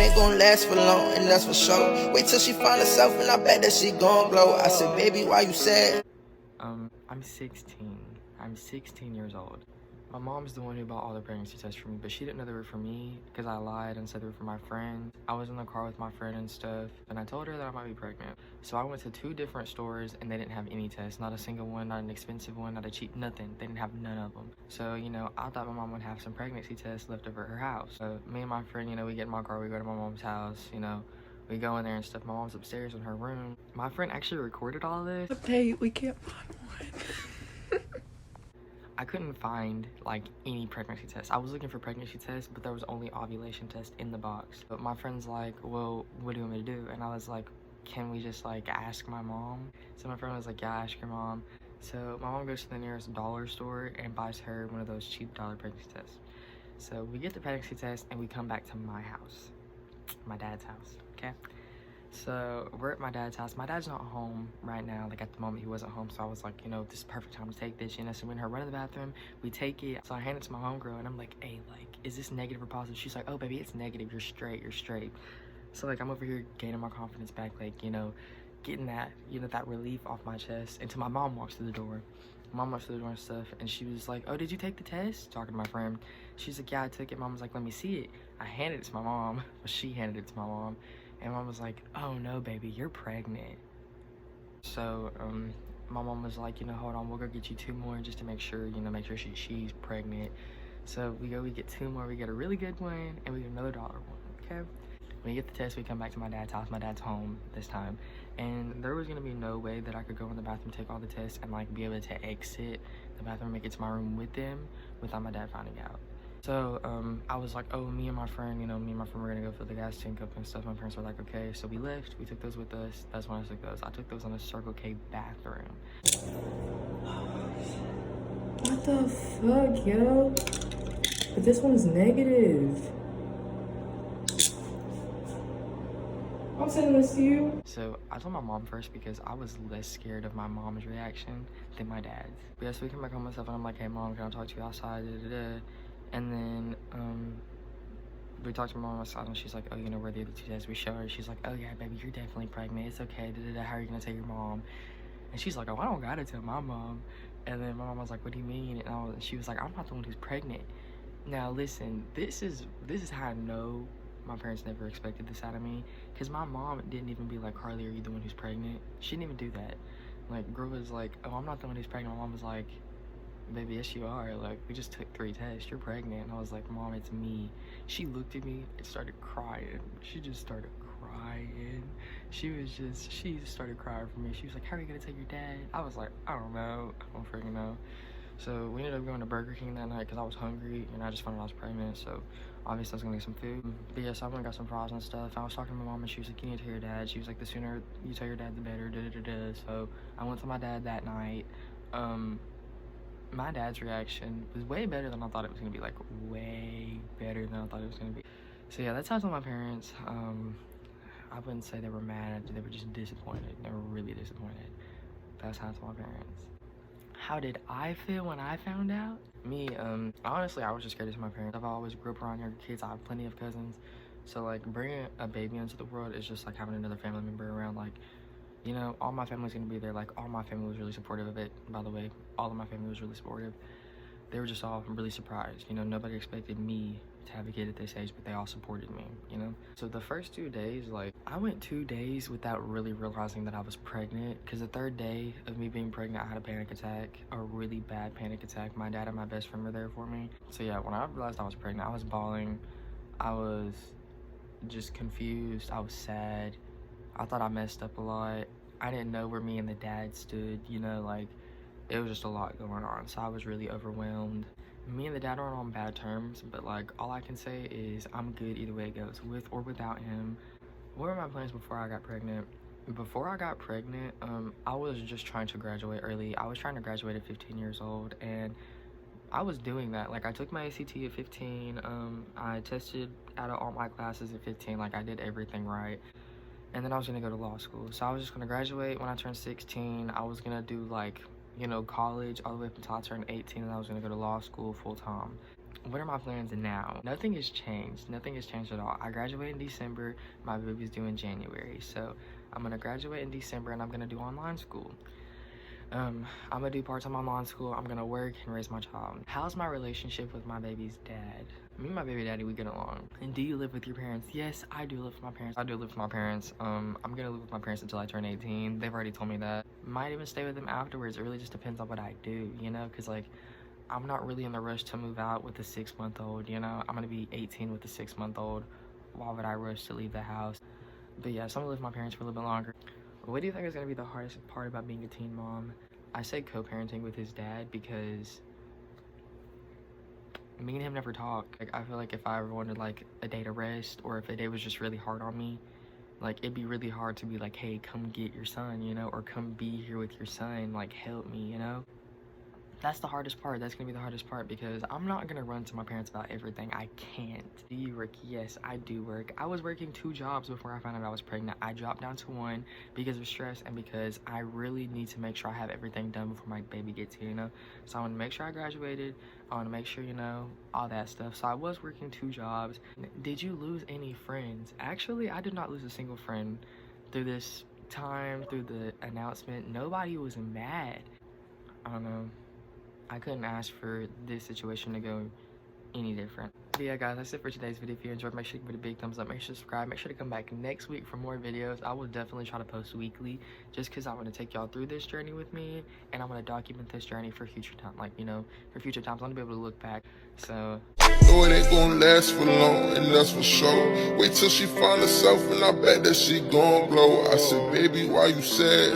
ain't gon' last for long, and that's for sure. Wait till she find herself, and I bet that she gon' glow. I said, baby, why you sad? I'm 16. I'm 16 years old. My mom's the one who bought all the pregnancy tests for me, but she didn't know they were for me because I lied and said they were for my friend. I was in the car with my friend and stuff, and I told her that I might be pregnant. So I went to 2 different stores, and they didn't have any tests. Not a single one, not an expensive one, not a cheap, nothing. They didn't have none of them. So, you know, I thought my mom would have some pregnancy tests left over at her house. So me and my friend, you know, we get in my car, we go to my mom's house, you know, we go in there and stuff. My mom's upstairs in her room. My friend actually recorded all this. Hey, we can't find one. I couldn't find like any pregnancy tests. I was looking for pregnancy tests, but there was only ovulation test in the box. But my friend's like, well, what do you want me to do? And I was like, can we just like ask my mom? So my friend was like, yeah, ask your mom. So my mom goes to the nearest dollar store and buys her one of those cheap dollar pregnancy tests. So we get the pregnancy test and we come back to my house, my dad's house, okay? So we're at my dad's house. My dad's not home right now. Like at the moment he wasn't home. So I was like, you know, this is the perfect time to take this, you know. So me and her run to the bathroom, we take it. So I hand it to my homegirl and I'm like, hey, like, is this negative or positive? She's like, oh baby, it's negative. You're straight, you're straight. So like I'm over here gaining my confidence back, like, you know, getting that, you know, that relief off my chest until my mom walks through the door. Mom walks through the door and stuff, and she was like, oh, did you take the test? Talking to my friend. She's like, yeah, I took it. Mom was like, let me see it. I handed it to my mom. Well, she handed it to my mom. And mom was like, oh no, baby, you're pregnant. So, my mom was like, you know, hold on, we'll go get you 2 more just to make sure, you know, make sure she's pregnant. So we get 2 more, we get a really good one, and we get another dollar one, okay? When we get the test, we come back to my dad's house. My dad's home this time. And there was gonna be no way that I could go in the bathroom, take all the tests, and like be able to exit the bathroom, make it to my room with them without my dad finding out. So I was like, oh, me and my friend were gonna go fill the gas tank up and stuff. My parents were like, okay. So we left, we took those with us. That's when I took those. I took those in a Circle K bathroom. What the fuck, yo? But this one's negative. I'm sending this to you. So I told my mom first because I was less scared of my mom's reaction than my dad's. But yeah, so we come back home and stuff, and I'm like, hey mom, can I talk to you outside? And then we talked to my mom outside, and she's like, oh, you know, where the other 2 tests? We show her. She's like, oh yeah, baby, you're definitely pregnant. It's okay. How are you gonna tell your mom? And she's like, oh, I don't gotta tell my mom. And then my mom was like, what do you mean? And she was like, I'm not the one who's pregnant. Now listen, this is how I know my parents never expected this out of me, because my mom didn't even be like, Carly, are you the one who's pregnant? She didn't even do that. Like, girl was like, oh, I'm not the one who's pregnant. My mom was like, baby, yes you are. Like, we just took 3 tests, you're pregnant. And I was like, mom, it's me. She looked at me and started crying. She just started crying. She just started crying for me. She was like, how are you gonna tell your dad? I was like, I don't know, I don't freaking know. So we ended up going to Burger King that night because I was hungry and I just found out I was pregnant. So obviously I was gonna get some food. But yeah, so I went and got some fries and stuff. I was talking to my mom and she was like, you need to tell your dad. She was like, the sooner you tell your dad, the better, So I went to my dad that night. My dad's reaction was way better than I thought it was gonna be. Like, way better than I thought it was gonna be. So yeah, that's how I told my parents. I wouldn't say they were mad. They were just disappointed. They were really disappointed. That's how I told my parents. How did I feel when I found out? Me, honestly, I was just scared to tell my parents. I've always grew up around younger kids. I have plenty of cousins. So like, bringing a baby into the world is just like having another family member around. Like, you know, all my family's gonna be there. Like, all my family was really supportive of it, by the way. All of my family was really supportive. They were just all really surprised. You know, nobody expected me to have a kid at this age, but they all supported me, you know? So the first 2 days, like, I went 2 days without really realizing that I was pregnant, because the 3rd day of me being pregnant, I had a panic attack, a really bad panic attack. My dad and my best friend were there for me. So yeah, when I realized I was pregnant, I was bawling. I was just confused. I was sad. I thought I messed up a lot. I didn't know where me and the dad stood, you know, like, it was just a lot going on. So I was really overwhelmed. Me and the dad aren't on bad terms, but like, all I can say is I'm good either way it goes, with or without him. What were my plans before I got pregnant? Before I got pregnant, I was just trying to graduate early. I was trying to graduate at 15 years old, and I was doing that. Like, I took my ACT at 15. I tested out of all my classes at 15. Like, I did everything right. And then I was gonna go to law school. So I was just gonna graduate when I turned 16. I was gonna do, like, you know, college all the way up until I turned 18, and I was gonna go to law school full time. what are my plans now? Nothing has changed. Nothing has changed at all. I graduate in December. My baby's due in January. So I'm going to graduate in December and I'm going to do online school. I'm going to do part-time online school. I'm going to work and raise my child. How's my relationship with my baby's dad? Me and my baby daddy, we get along. And do you live with your parents? Yes, I do live with my parents. I do live with my parents. I'm going to live with my parents until I turn 18. They've already told me that. Might even stay with them afterwards. It really just depends on what I do, you know? Because, like, I'm not really in the rush to move out with a 6-month-old, you know? I'm gonna be 18 with a 6-month-old. Why would I rush to leave the house? But yeah, so I'm gonna live with my parents for a little bit longer. What do you think is gonna be the hardest part about being a teen mom? I say co-parenting with his dad because me and him never talk. Like, I feel like if I ever wanted, like, a day to rest, or if a day was just really hard on me, like, it'd be really hard to be like, hey, come get your son, you know? Or come be here with your son, like, help me, you know? That's the hardest part. That's gonna be the hardest part because I'm not gonna run to my parents about everything. I can't. Do you work? Yes, I do work. I was working 2 jobs before I found out I was pregnant. I dropped down to 1 because of stress and because I really need to make sure I have everything done before my baby gets here, you know? So I want to make sure I graduated. I want to make sure, you know, all that stuff. So I was working 2 jobs. Did you lose any friends? Actually, I did not lose a single friend through this time, through the announcement. Nobody was mad. I don't know. I couldn't ask for this situation to go any different. But yeah, guys, that's it for today's video. If you enjoyed, make sure you give it a big thumbs up. Make sure to subscribe. Make sure to come back next week for more videos. I will definitely try to post weekly just because I want to take y'all through this journey with me. And I want to document this journey for future time. Like, you know, for future times. I want to be able to look back. So... No, it ain't gonna last for long, and that's for sure. Wait till she find herself, and I bet that she gon' blow. I said, baby, why you sad?